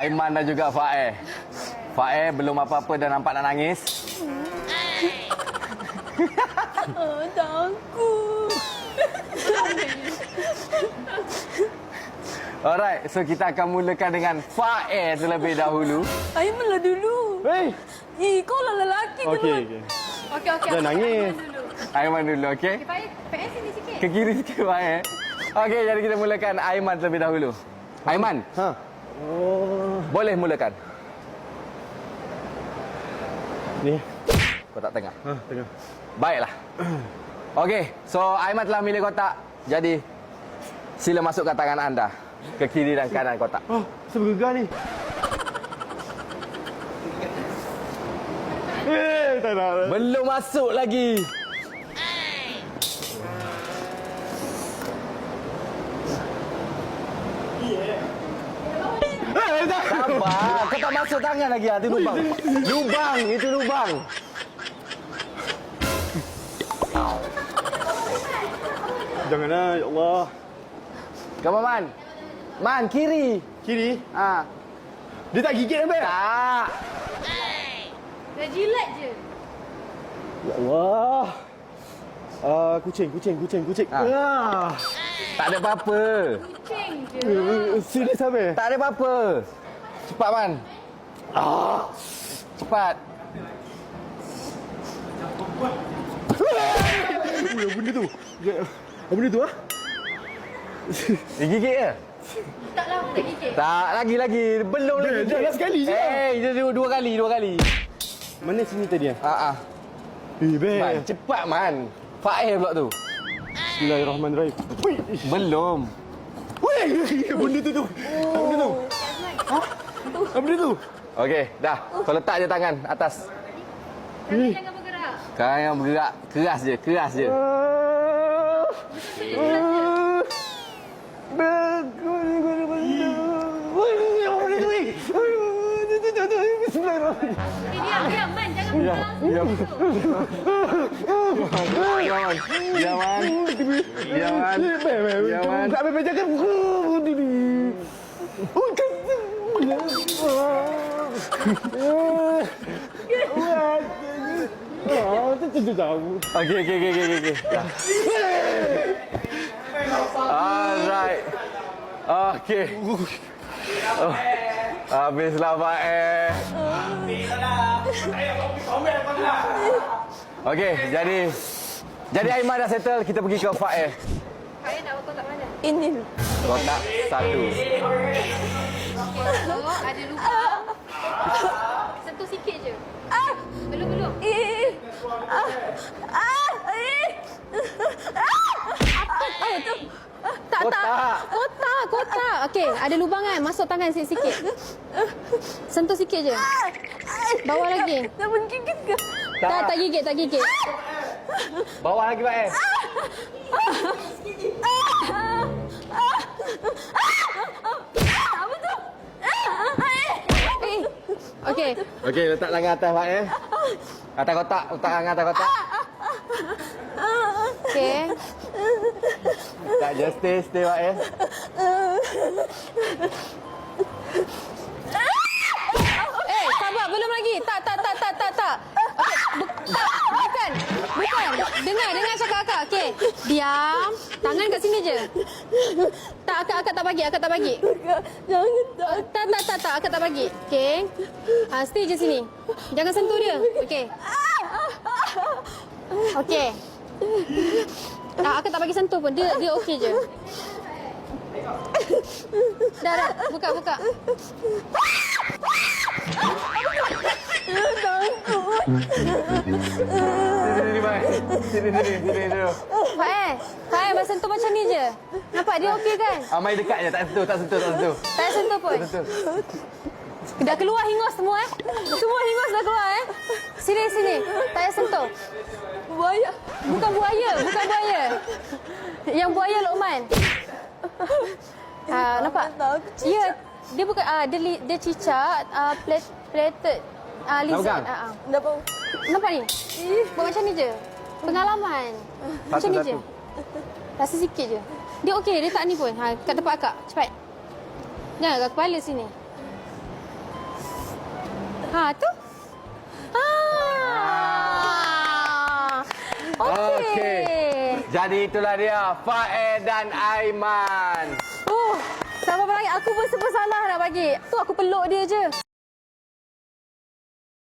Aiman dan juga Fae. Fae belum apa-apa dah nampak nak nangis. Takut. Alright, so kita akan mulakan dengan Fae terlebih dahulu. Aiman lah dulu. Hei. Kau lah lelaki tu. Okey. Okey. Jangan nangis. Aiman dulu, okey? Fae sini sikit. Ke kiri sikit, Fae. Okey, jadi kita mulakan Aiman terlebih dahulu. Aiman, Ha. Oh. boleh mulakan. Ni. Kau tak tengah. Ha, tengah. Baiklah. Okey, so Aiman telah milih kotak. Jadi, sila masukkan tangan anda ke kiri dan kanan kotak. Oh, saya bergegar ni. Tak nak. Belum masuk lagi. Sabar, kau tak masuk tangan lagi. Itu lubang. Lubang, itu lubang. Janganlah, ya Allah. Come on, Man. Man, kiri. Kiri. Ah, Dia tak gigit apa? tak. Dah jilat je. Ya Allah. Kucing. Ah. Tak ada apa-apa. Kucing je. Serius apa? Tak ada apa-apa. Cepat, Man. Cepat. Apa benda tu? Apa benda tu ah? Dia gigit ke? Taklah aku tak gigit. Tak, lagi. Belum lagi. Dah last sekali je. Dia dua kali. Mana sini tadi ah? Ah. Man, Best. cepat, Man. Fae pula tu. Bismillahirrahmanirrahim. Wih. Belum. Weh, benda tu. Apa benda tu? Apa benda tu? Okey, dah. Kau letak je tangan atas. Jangan bergerak. Kau yang bergerak. Keras je. Diam, Man. Jangan bergerak. Jangan. Tak apa jangan. Okey. Dah. Alright. Okey. Oh. Habislah Fae. Okey, jadi Aiman dah settle, kita pergi ke Fae. Fae nak kotak mana? Ini. Kotak 1. So, ada lubang. Sentuh sikit je. Belum. Apa tu? Tak. Kotak. Okey, ada lubang kan? Masuk tangan sikit. Sentuh sikit je. Bawah lagi. Dah menggigit ke? Tak gigit. Bawah lagi Fae. Apa tu? Okey. Okey, letak tangan atas Fae. Atas kotak, letak tangan atas kotak. Okey. Tak just stay Fae. Sabar, belum lagi. Tak. Bukan. Dengar cakap akak. Okey. Diam. Tangan kat sini je. Tak, akak tak bagi. Jangan tak. Tak. Akak tak bagi. Okey. Stay je sini. Jangan sentuh dia. Okey. Okey. Akak tak bagi sentuh pun. Dia okey je. Dah. Buka. Sini Fae. Sini dulu. Fae, bersentuh macam ni je. Nampak dia okey kan? Mai dekat je, tak sentuh. Tak sentuh pun. Dah keluar hingus semua Semua hingus dah keluar Sini. Tak payah sentuh. Buaya. Bukan buaya. Yang buaya Luqman. Nampak? Ya, dia bukan dia cicak plated lizard. Dapat. Nampak ni? Buat macam ni je. Pengalaman. Macam ni je. Rasa sikit je. Dia okey, dia tak ni pun. Kat tempat akak. Cepat. Jangan kat kepala sini. Ha, tu. Okey. Jadi itulah dia Faed dan Aiman. Sabar lagi, aku pun serba salah nak bagi. Tu aku peluk dia je.